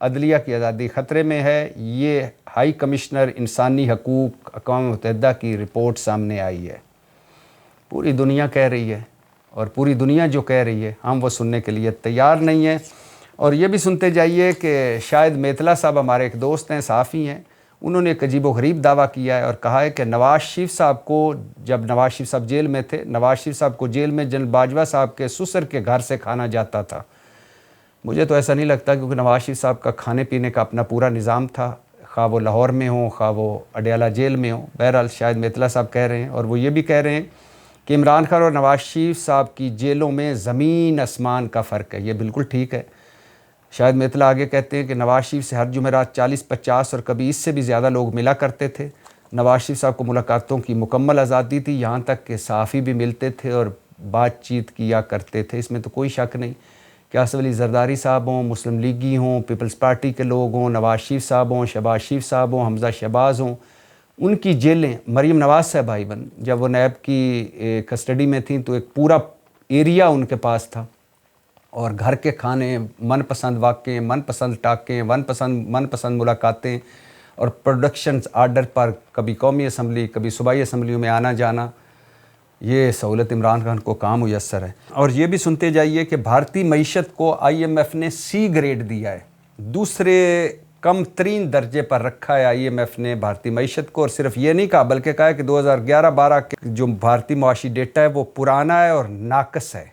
عدلیہ کی آزادی خطرے میں ہے، یہ ہائی کمشنر انسانی حقوق اقوام متحدہ کی رپورٹ سامنے آئی ہے۔ پوری دنیا کہہ رہی ہے، اور پوری دنیا جو کہہ رہی ہے ہم وہ سننے کے لیے تیار نہیں ہیں۔ اور یہ بھی سنتے جائیے کہ شاہد میتلا صاحب ہمارے ایک دوست ہیں، صحافی ہیں، انہوں نے ایک عجیب و غریب دعویٰ کیا ہے اور کہا ہے کہ نواز شریف صاحب کو، جب نواز شریف صاحب جیل میں تھے، نواز شریف صاحب کو جیل میں جنرل باجوہ صاحب کے سسر کے گھر سے کھانا جاتا تھا۔ مجھے تو ایسا نہیں لگتا، کیونکہ نواز شریف صاحب کا کھانے پینے کا اپنا پورا نظام تھا، خواہ وہ لاہور میں ہوں، خواہ وہ اڈیالہ جیل میں ہوں۔ بہرحال شاہد میتلا صاحب کہہ رہے ہیں، اور وہ یہ بھی کہہ رہے ہیں کہ عمران خان اور نواز شریف صاحب کی جیلوں میں زمین آسمان کا فرق ہے۔ یہ بالکل ٹھیک ہے۔ شاہد میتلا آگے کہتے ہیں کہ نواز شریف سے ہر جمعرات 40-50 اور کبھی اس سے بھی زیادہ لوگ ملا کرتے تھے۔ نواز شریف صاحب کو ملاقاتوں کی مکمل آزادی تھی، یہاں تک کہ صحافی بھی ملتے تھے اور بات چیت کیا کرتے تھے، اس میں تو کوئی شک نہیں۔ کہ آصف علی زرداری صاحب ہوں، مسلم لیگی ہوں، پیپلز پارٹی کے لوگ ہوں، نواز شریف صاحب ہوں، شہباز شریف صاحب ہوں، حمزہ شہباز ہوں، ان کی جیلیں، مریم نواز صاحب بھائی بن جب وہ نیب کی کسٹڈی میں تھیں تو ایک پورا ایریا ان کے پاس تھا، اور گھر کے کھانے، من پسند واقعے، من پسند ٹاکیں، من پسند ملاقاتیں، اور پروڈکشنز آرڈر پر کبھی قومی اسمبلی، کبھی صوبائی اسمبلیوں میں آنا جانا، یہ سہولت عمران خان کو کام میسر ہے۔ اور یہ بھی سنتے جائیے کہ بھارتی معیشت کو آئی ایم ایف نے سی گریڈ دیا ہے، دوسرے کم ترین درجے پر رکھا ہے آئی ایم ایف نے بھارتی معیشت کو، اور صرف یہ نہیں کہا بلکہ کہا ہے کہ 2011-12 کے جو بھارتی معاشی ڈیٹا ہے وہ پرانا ہے اور ناقص ہے۔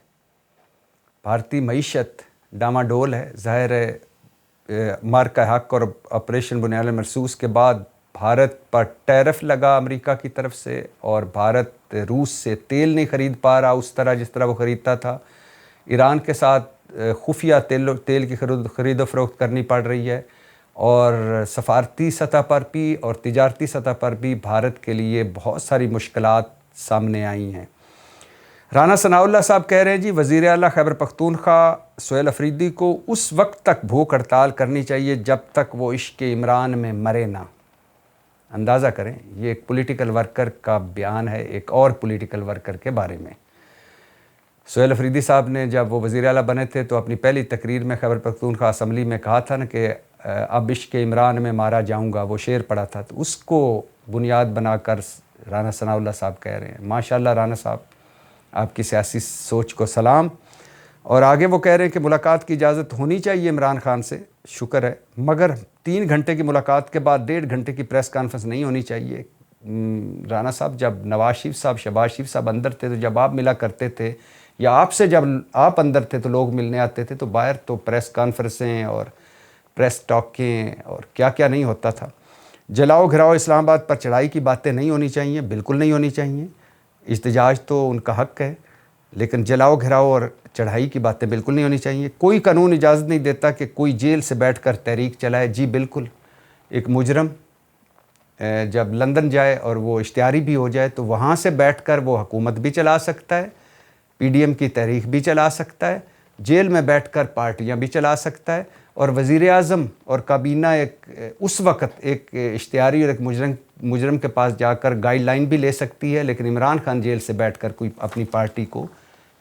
بھارتی معیشت ڈاماڈول ہے، ظاہر ہے مارکہ حق اور آپریشن بنیاد مرسوس کے بعد بھارت پر ٹیرف لگا امریکہ کی طرف سے، اور بھارت روس سے تیل نہیں خرید پا رہا اس طرح جس طرح وہ خریدتا تھا۔ ایران کے ساتھ خفیہ تیل کی خرید و فروخت کرنی پڑ رہی ہے، اور سفارتی سطح پر بھی اور تجارتی سطح پر بھی بھارت کے لیے بہت ساری مشکلات سامنے آئی ہیں۔ رانا ثناء اللہ صاحب کہہ رہے ہیں جی وزیر اعلیٰ خیبر پختونخوا سہیل افریدی کو اس وقت تک بھوک ہڑتال کرنی چاہیے جب تک وہ عشق عمران میں مرے نہ۔ اندازہ کریں، یہ ایک پولیٹیکل ورکر کا بیان ہے ایک اور پولیٹیکل ورکر کے بارے میں۔ سہیل افریدی صاحب نے جب وہ وزیر اعلیٰ بنے تھے تو اپنی پہلی تقریر میں خیبر پختونخوا اسمبلی میں کہا تھا نا کہ اب عشق عمران میں مارا جاؤں گا، وہ شعر پڑھا تھا، تو اس کو بنیاد بنا کر رانا ثناء اللہ صاحب کہہ رہے ہیں۔ ماشاءاللہ رانا صاحب، آپ کی سیاسی سوچ کو سلام۔ اور آگے وہ کہہ رہے ہیں کہ ملاقات کی اجازت ہونی چاہیے عمران خان سے، شکر ہے، مگر 3 گھنٹے کی ملاقات کے بعد 1.5 گھنٹے کی پریس کانفرنس نہیں ہونی چاہیے۔ رانا صاحب، جب نواز شریف صاحب، شہباز شریف صاحب اندر تھے تو جب آپ ملا کرتے تھے، یا آپ سے جب آپ اندر تھے تو لوگ ملنے آتے تھے، تو باہر تو پریس کانفرنسیں اور پریس ٹاکیں اور کیا کیا نہیں ہوتا تھا۔ جلاؤ گھراؤ اسلام آباد پر چڑھائی کی باتیں نہیں ہونی چاہیے، بالکل نہیں ہونی چاہیے۔ احتجاج تو ان کا حق ہے، لیکن جلاؤ گھراؤ اور چڑھائی کی باتیں بالکل نہیں ہونی چاہیے۔ کوئی قانون اجازت نہیں دیتا کہ کوئی جیل سے بیٹھ کر تحریک چلائے۔ جی بالکل، ایک مجرم جب لندن جائے اور وہ اشتہاری بھی ہو جائے تو وہاں سے بیٹھ کر وہ حکومت بھی چلا سکتا ہے، پی ڈی ایم کی تحریک بھی چلا سکتا ہے، جیل میں بیٹھ کر پارٹیاں بھی چلا سکتا ہے، اور وزیر اعظم اور کابینہ اس وقت ایک اشتہاری اور ایک مجرم کے پاس جا کر گائیڈ لائن بھی لے سکتی ہے، لیکن عمران خان جیل سے بیٹھ کر کوئی اپنی پارٹی کو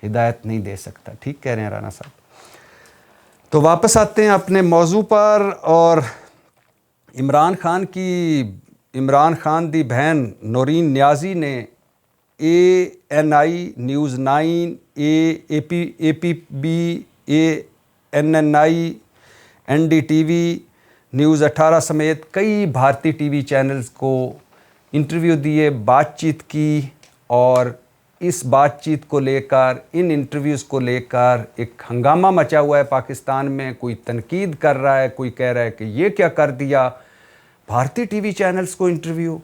ہدایت نہیں دے سکتا۔ ٹھیک کہہ رہے ہیں رانا صاحب۔ تو واپس آتے ہیں اپنے موضوع پر، اور عمران خان دی بہن نورین نیازی نے ANI news 9، APB، ANNI، NDTV، news 18 سمیت کئی بھارتی ٹی وی چینلز کو انٹرویو دیے، بات چیت کی، اور اس بات چیت کو لے کر، ان انٹرویوز کو لے کر ایک ہنگامہ مچا ہوا ہے پاکستان میں۔ کوئی تنقید کر رہا ہے، کوئی کہہ رہا ہے کہ یہ کیا کر دیا بھارتی ٹی وی چینلز کو انٹرویو،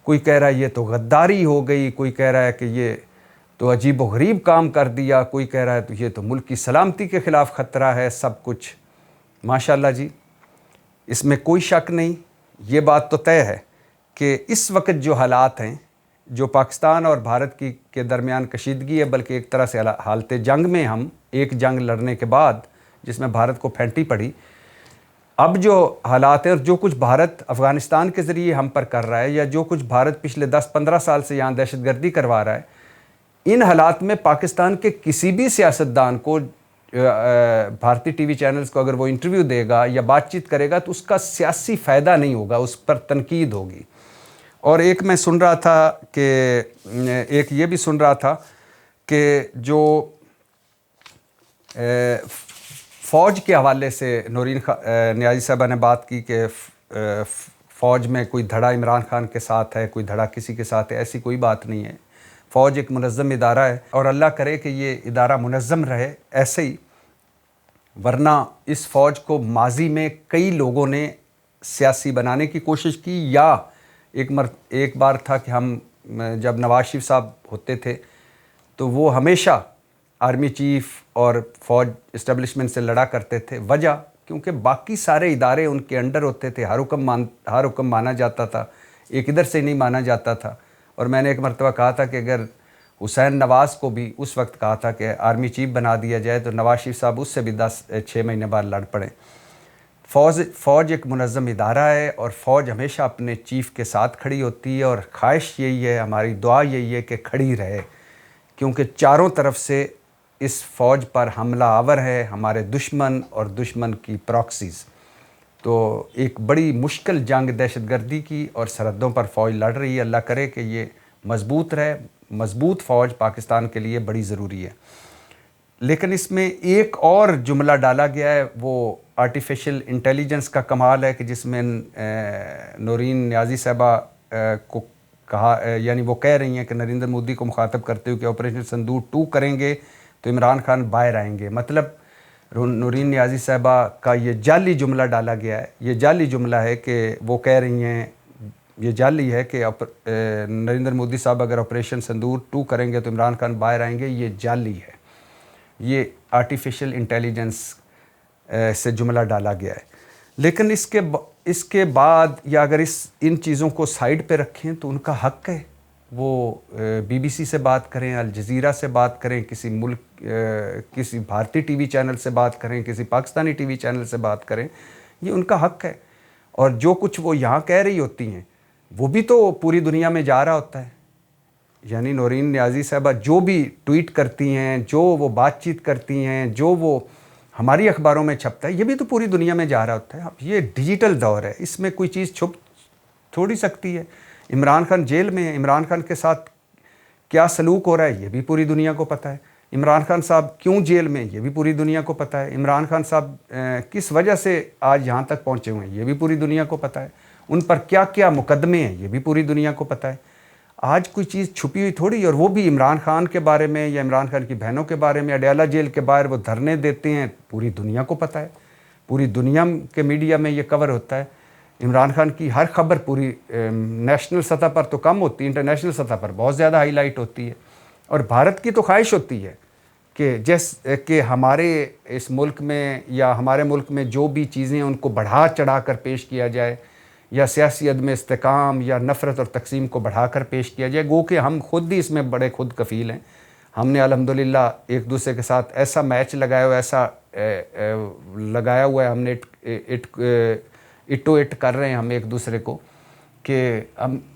کوئی کہہ رہا ہے یہ تو غداری ہو گئی، کوئی کہہ رہا ہے کہ یہ تو عجیب و غریب کام کر دیا، کوئی کہہ رہا ہے تو یہ تو ملک کی سلامتی کے خلاف خطرہ ہے۔ سب کچھ ماشاءاللہ جی، اس میں کوئی شک نہیں۔ یہ بات تو طے ہے کہ اس وقت جو حالات ہیں، جو پاکستان اور بھارت کے درمیان کشیدگی ہے، بلکہ ایک طرح سے حالت جنگ میں، ہم ایک جنگ لڑنے کے بعد جس میں بھارت کو پھینٹی پڑی، اب جو حالات ہیں اور جو کچھ بھارت افغانستان کے ذریعے ہم پر کر رہا ہے، یا جو کچھ بھارت پچھلے 10-15 سال سے یہاں دہشت گردی کروا رہا ہے، ان حالات میں پاکستان کے کسی بھی سیاستدان کو بھارتی ٹی وی چینلز کو اگر وہ انٹرویو دے گا یا بات چیت کرے گا تو اس کا سیاسی فائدہ نہیں ہوگا، اس پر تنقید ہوگی۔ اور ایک میں سن رہا تھا کہ ایک یہ بھی سن رہا تھا کہ جو فوج کے حوالے سے نورین نیازی صاحبہ نے بات کی کہ فوج میں کوئی دھڑا عمران خان کے ساتھ ہے، کوئی دھڑا کسی کے ساتھ ہے، ایسی کوئی بات نہیں ہے۔ فوج ایک منظم ادارہ ہے اور اللہ کرے کہ یہ ادارہ منظم رہے ایسے ہی، ورنہ اس فوج کو ماضی میں کئی لوگوں نے سیاسی بنانے کی کوشش کی، یا ایک بار تھا کہ ہم جب نواز شریف صاحب ہوتے تھے تو وہ ہمیشہ آرمی چیف اور فوج اسٹیبلشمنٹ سے لڑا کرتے تھے۔ وجہ کیونکہ باقی سارے ادارے ان کے انڈر ہوتے تھے، ہر حکم مانا جاتا تھا، ایک ادھر سے نہیں مانا جاتا تھا۔ اور میں نے ایک مرتبہ کہا تھا کہ اگر حسین نواز کو بھی اس وقت کہا تھا کہ آرمی چیف بنا دیا جائے تو نواز شریف صاحب اس سے بھی 6 مہینے بعد لڑ پڑیں۔ فوج ایک منظم ادارہ ہے اور فوج ہمیشہ اپنے چیف کے ساتھ کھڑی ہوتی ہے، اور خواہش یہی ہے، ہماری دعا یہی ہے کہ کھڑی رہے، کیونکہ چاروں طرف سے اس فوج پر حملہ آور ہے ہمارے دشمن اور دشمن کی پراکسیز۔ تو ایک بڑی مشکل جنگ دہشت گردی کی اور سرحدوں پر فوج لڑ رہی ہے۔ اللہ کرے کہ یہ مضبوط رہے، مضبوط فوج پاکستان کے لیے بڑی ضروری ہے۔ لیکن اس میں ایک اور جملہ ڈالا گیا ہے، وہ آرٹیفیشل انٹیلیجنس کا کمال ہے کہ جس میں نورین نیازی صاحبہ کو کہا، یعنی وہ کہہ رہی ہیں کہ نریندر مودی کو مخاطب کرتے ہوئے کہ آپریشن سندور 2 کریں گے تو عمران خان باہر آئیں گے۔ مطلب نورین نیازی صاحبہ کا یہ جعلی جملہ ڈالا گیا ہے، یہ جعلی جملہ ہے کہ وہ کہہ رہی ہیں، یہ جعلی ہے کہ نریندر مودی صاحب اگر آپریشن سندور 2 کریں گے تو عمران خان باہر آئیں گے، یہ جعلی ہے، یہ آرٹیفیشل انٹیلیجنس سے جملہ ڈالا گیا ہے۔ لیکن اس کے بعد یا اگر ان چیزوں کو سائیڈ پہ رکھیں تو ان کا حق ہے، وہ BBC سے بات کریں، الجزیرہ سے بات کریں، کسی بھارتی ٹی وی چینل سے بات کریں، کسی پاکستانی ٹی وی چینل سے بات کریں، یہ ان کا حق ہے۔ اور جو کچھ وہ یہاں کہہ رہی ہوتی ہیں وہ بھی تو پوری دنیا میں جا رہا ہوتا ہے۔ یعنی نورین نیازی صاحبہ جو بھی ٹویٹ کرتی ہیں، جو وہ بات چیت کرتی ہیں، جو وہ ہماری اخباروں میں چھپتا ہے، یہ بھی تو پوری دنیا میں جا رہا ہوتا ہے۔ اب یہ ڈیجیٹل دور ہے، اس میں کوئی چیز چھپ تھوڑی سکتی ہے۔ عمران خان جیل میں ہے، عمران خان کے ساتھ کیا سلوک ہو رہا ہے یہ بھی پوری دنیا کو پتہ ہے۔ عمران خان صاحب کیوں جیل میں یہ بھی پوری دنیا کو پتہ ہے۔ عمران خان صاحب کس وجہ سے آج یہاں تک پہنچے ہوئے ہیں یہ بھی پوری دنیا کو پتہ ہے۔ ان پر کیا کیا مقدمے ہیں یہ بھی پوری دنیا کو پتہ ہے۔ آج کوئی چیز چھپی ہوئی تھوڑی، اور وہ بھی عمران خان کے بارے میں یا عمران خان کی بہنوں کے بارے میں اڈیالہ جیل کے باہر وہ دھرنے دیتے ہیں، پوری دنیا کو پتہ ہے، پوری دنیا کے میڈیا میں یہ کور ہوتا ہے۔ عمران خان کی ہر خبر پوری نیشنل سطح پر تو کم ہوتی ہے، انٹرنیشنل سطح پر بہت زیادہ ہائی لائٹ ہوتی ہے۔ اور بھارت کی تو خواہش ہوتی ہے کہ ہمارے اس ملک میں یا ہمارے ملک میں جو بھی چیزیں ان کو بڑھا چڑھا کر پیش کیا جائے، یا سیاسی عدم استحکام یا نفرت اور تقسیم کو بڑھا کر پیش کیا جائے، گو کہ ہم خود بھی اس میں بڑے خود کفیل ہیں۔ ہم نے الحمدللہ ایک دوسرے کے ساتھ ایسا میچ لگایا ہوا، ایسا لگایا ہوا ہے، ہم نے اٹو اٹ کر رہے ہیں ہم ایک دوسرے کو کہ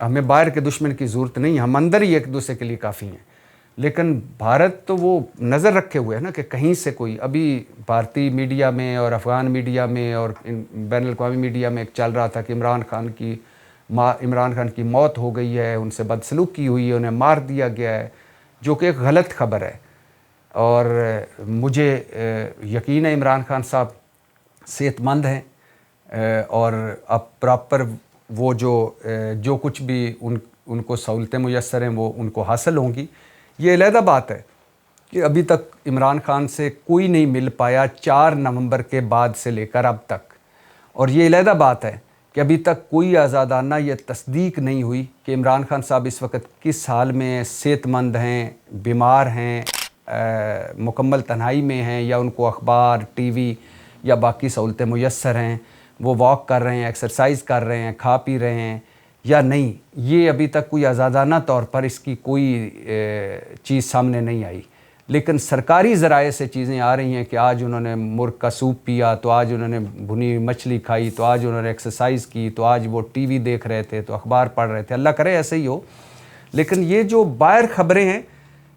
ہمیں باہر کے دشمن کی ضرورت نہیں، ہم اندر ہی ایک دوسرے کے لیے کافی ہیں۔ لیکن بھارت تو وہ نظر رکھے ہوئے ہے نا کہ کہیں سے کوئی، ابھی بھارتی میڈیا میں اور افغان میڈیا میں اور بین الاقوامی میڈیا میں ایک چل رہا تھا کہ عمران خان کی موت ہو گئی ہے، ان سے بدسلوکی ہوئی ہے، انہیں مار دیا گیا ہے، جو کہ ایک غلط خبر ہے۔ اور مجھے یقین ہے عمران خان صاحب صحت مند ہیں اور اب پراپر وہ جو کچھ بھی ان کو سہولتیں میسر ہیں وہ ان کو حاصل ہوں گی۔ یہ علیحدہ بات ہے کہ ابھی تک عمران خان سے کوئی نہیں مل پایا 4 نومبر کے بعد سے لے کر اب تک، اور یہ علیحدہ بات ہے کہ ابھی تک کوئی آزادانہ یہ تصدیق نہیں ہوئی کہ عمران خان صاحب اس وقت کس حال میں، صحت مند ہیں، بیمار ہیں، مکمل تنہائی میں ہیں، یا ان کو اخبار، ٹی وی یا باقی سہولتیں میسر ہیں، وہ واک کر رہے ہیں، ایکسرسائز کر رہے ہیں، کھا پی رہے ہیں یا نہیں۔ یہ ابھی تک کوئی آزادانہ طور پر اس کی کوئی چیز سامنے نہیں آئی، لیکن سرکاری ذرائع سے چیزیں آ رہی ہیں کہ آج انہوں نے مرغ کا سوپ پیا، تو آج انہوں نے بھنی مچھلی کھائی، تو آج انہوں نے ایکسرسائز کی، تو آج وہ ٹی وی دیکھ رہے تھے، تو اخبار پڑھ رہے تھے۔ اللہ کرے ایسے ہی ہو۔ لیکن یہ جو باہر خبریں ہیں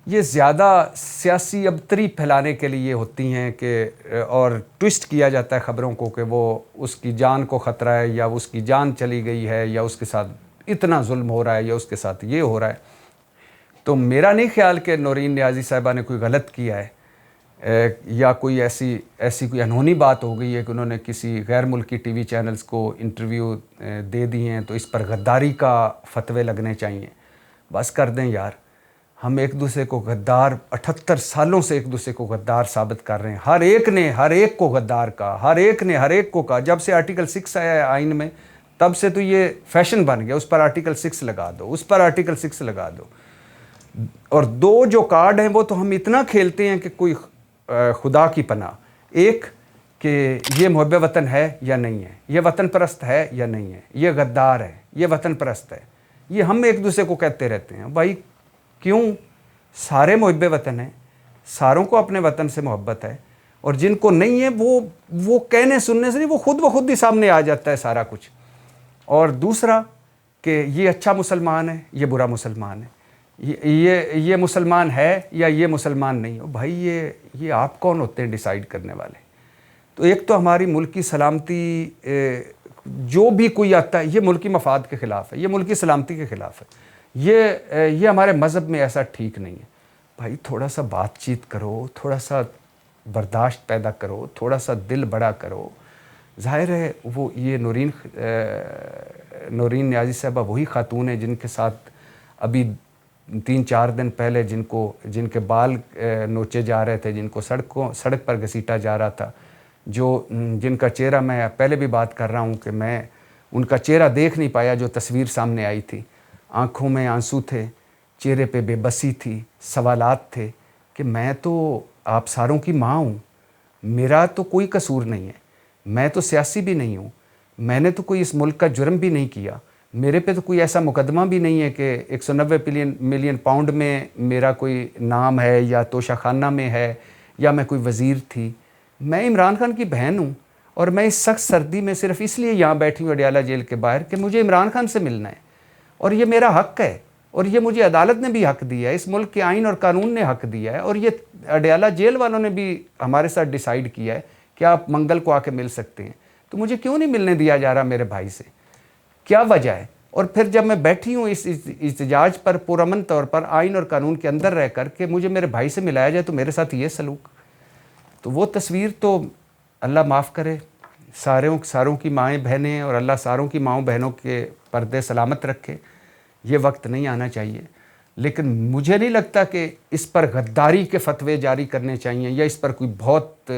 یہ زیادہ سیاسی ابتری پھیلانے کے لیے ہوتی ہیں کہ اور ٹوسٹ کیا جاتا ہے خبروں کو کہ وہ اس کی جان کو خطرہ ہے، یا اس کی جان چلی گئی ہے، یا اس کے ساتھ اتنا ظلم ہو رہا ہے، یا اس کے ساتھ یہ ہو رہا ہے۔ تو میرا نہیں خیال کہ نورین نیازی صاحبہ نے کوئی غلط کیا ہے، یا کوئی ایسی کوئی انہونی بات ہو گئی ہے کہ انہوں نے کسی غیر ملکی ٹی وی چینلز کو انٹرویو دے دی ہیں تو اس پر غداری کا فتوے لگنے چاہیے۔ بس کر دیں یار، ہم ایک دوسرے کو غدار 78 سالوں سے ایک دوسرے کو غدار ثابت کر رہے ہیں۔ ہر ایک نے ہر ایک کو غدار کہا، ہر ایک نے ہر ایک کو کہا۔ جب سے آرٹیکل 6 آیا ہے آئین میں، تب سے تو یہ فیشن بن گیا، اس پر آرٹیکل 6 لگا دو، اس پر آرٹیکل 6 لگا دو۔ اور دو جو کارڈ ہیں وہ تو ہم اتنا کھیلتے ہیں کہ کوئی خدا کی پناہ۔ ایک کہ یہ محب وطن ہے یا نہیں ہے، یہ وطن پرست ہے یا نہیں ہے، یہ غدار ہے، یہ وطن پرست ہے۔ یہ ہم ایک دوسرے کو کہتے رہتے ہیں۔ بھائی کیوں؟ سارے محب وطن ہیں، ساروں کو اپنے وطن سے محبت ہے، اور جن کو نہیں ہے وہ کہنے سننے سے نہیں، وہ خود بخود ہی سامنے آ جاتا ہے سارا کچھ۔ اور دوسرا کہ یہ اچھا مسلمان ہے، یہ برا مسلمان ہے، یہ مسلمان ہے یا یہ مسلمان نہیں ہو۔ بھائی یہ آپ کون ہوتے ہیں ڈیسائیڈ کرنے والے؟ تو ایک تو ہماری ملکی سلامتی، جو بھی کوئی آتا ہے یہ ملکی مفاد کے خلاف ہے، یہ ملکی سلامتی کے خلاف ہے، یہ ہمارے مذہب میں ایسا ٹھیک نہیں ہے۔ بھائی تھوڑا سا بات چیت کرو، تھوڑا سا برداشت پیدا کرو، تھوڑا سا دل بڑا کرو۔ ظاہر ہے وہ یہ نورین نیازی صاحبہ وہی خاتون ہیں جن کے ساتھ ابھی 3-4 دن پہلے جن کے بال نوچے جا رہے تھے، جن کو سڑک پر گھسیٹا جا رہا تھا، جن کا چہرہ، میں پہلے بھی بات کر رہا ہوں کہ میں ان کا چہرہ دیکھ نہیں پایا جو تصویر سامنے آئی تھی۔ آنکھوں میں آنسو تھے، چہرے پہ بے بسی تھی، سوالات تھے کہ میں تو آپ ساروں کی ماں ہوں، میرا تو کوئی قصور نہیں ہے، میں تو سیاسی بھی نہیں ہوں، میں نے تو کوئی اس ملک کا جرم بھی نہیں کیا، میرے پہ تو کوئی ایسا مقدمہ بھی نہیں ہے کہ 190 ملین پاؤنڈ میں میرا کوئی نام ہے، یا توشہ خانہ میں ہے، یا میں کوئی وزیر تھی۔ میں عمران خان کی بہن ہوں، اور میں اس سخت سردی میں صرف اس لیے یہاں بیٹھی ہوں اڈیالہ جیل کے باہر کہ مجھے عمران خان سے ملنا ہے، اور یہ میرا حق ہے، اور یہ مجھے عدالت نے بھی حق دیا ہے، اس ملک کے آئین اور قانون نے حق دیا ہے، اور یہ اڈیالہ جیل والوں نے بھی ہمارے ساتھ ڈیسائیڈ کیا ہے کہ آپ منگل کو آ کے مل سکتے ہیں۔ تو مجھے کیوں نہیں ملنے دیا جا رہا میرے بھائی سے؟ کیا وجہ ہے؟ اور پھر جب میں بیٹھی ہوں اس احتجاج پر پرامن طور پر آئین اور قانون کے اندر رہ کر کہ مجھے میرے بھائی سے ملایا جائے، تو میرے ساتھ یہ سلوک، تو وہ تصویر تو اللہ معاف کرے، ساروں کی مائیں بہنیں، اور اللہ ساروں کی ماؤں بہنوں کے پردے سلامت رکھے۔ یہ وقت نہیں آنا چاہیے، لیکن مجھے نہیں لگتا کہ اس پر غداری کے فتوے جاری کرنے چاہیے، یا اس پر کوئی بہت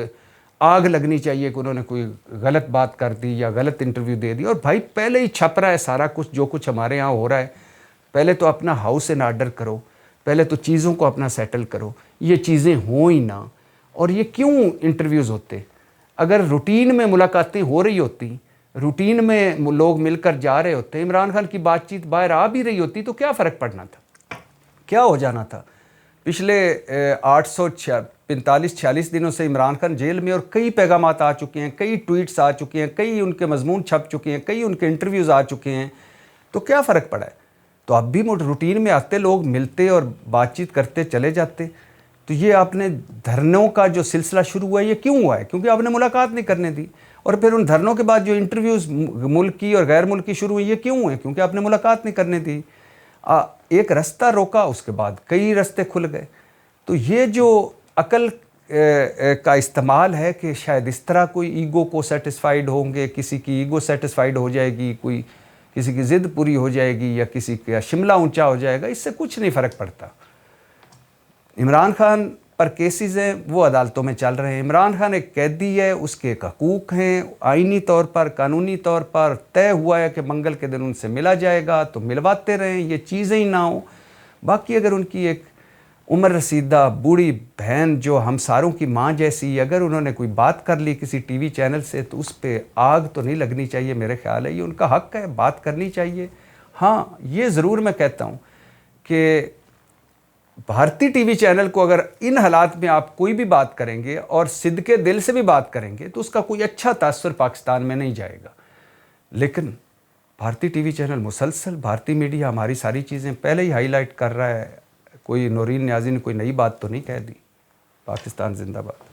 آگ لگنی چاہیے کہ انہوں نے کوئی غلط بات کر دی یا غلط انٹرویو دے دی۔ اور بھائی پہلے ہی چھپ رہا ہے سارا کچھ، جو کچھ ہمارے یہاں ہو رہا ہے، پہلے تو اپنا ہاؤس ان آرڈر کرو، پہلے تو چیزوں کو اپنا سیٹل کرو۔ یہ چیزیں ہوں ہی نہ، اور یہ کیوں انٹرویوز ہوتے؟ اگر روٹین میں ملاقاتیں ہو رہی ہوتی، روٹین میں لوگ مل کر جا رہے ہوتے، عمران خان کی بات چیت باہر آ بھی رہی ہوتی، تو کیا فرق پڑنا تھا؟ کیا ہو جانا تھا؟ پچھلے 845-46 دنوں سے عمران خان جیل میں، اور کئی پیغامات آ چکے ہیں، کئی ٹویٹس آ چکے ہیں، کئی ان کے مضمون چھپ چکے ہیں، کئی ان کے انٹرویوز آ چکے ہیں، تو کیا فرق پڑا ہے؟ تو اب بھی روٹین میں آتے لوگ، ملتے اور بات چیت کرتے چلے جاتے۔ تو یہ آپ نے دھرنوں کا جو سلسلہ شروع ہوا ہے، یہ کیوں ہوا ہے؟ کیونکہ آپ نے ملاقات نہیں کرنے دی۔ اور پھر ان دھرنوں کے بعد جو انٹرویوز ملکی اور غیر ملکی شروع ہوئی، یہ کیوں ہوئے؟ کیونکہ آپ نے ملاقات نہیں کرنے دی۔ ایک رستہ روکا، اس کے بعد کئی رستے کھل گئے۔ تو یہ جو عقل کا استعمال ہے کہ شاید اس طرح کوئی ایگو کو سیٹسفائیڈ ہوں گے، کسی کی ایگو سیٹسفائیڈ ہو جائے گی، کسی کی ضد پوری ہو جائے گی، یا کسی کا شملہ اونچا ہو جائے گا، اس سے کچھ نہیں فرق پڑتا۔ عمران خان پر کیسز ہیں، وہ عدالتوں میں چل رہے ہیں۔ عمران خان ایک قیدی ہے، اس کے ایک حقوق ہیں، آئینی طور پر، قانونی طور پر طے ہوا ہے کہ منگل کے دن ان سے ملا جائے گا، تو ملواتے رہیں، یہ چیزیں ہی نہ ہوں۔ باقی اگر ان کی ایک عمر رسیدہ بوڑھی بہن جو ہم ساروں کی ماں جیسی، اگر انہوں نے کوئی بات کر لی کسی ٹی وی چینل سے، تو اس پہ آگ تو نہیں لگنی چاہیے، میرے خیال ہے یہ ان کا حق ہے، بات کرنی چاہیے۔ ہاں یہ ضرور میں کہتا ہوں کہ بھارتی ٹی وی چینل کو اگر ان حالات میں آپ کوئی بھی بات کریں گے اور صدقے دل سے بھی بات کریں گے، تو اس کا کوئی اچھا تاثر پاکستان میں نہیں جائے گا۔ لیکن بھارتی ٹی وی چینل مسلسل، بھارتی میڈیا ہماری ساری چیزیں پہلے ہی ہائی لائٹ کر رہا ہے، کوئی نورین نیازی نے کوئی نئی بات تو نہیں کہہ دی. پاکستان زندہ باد.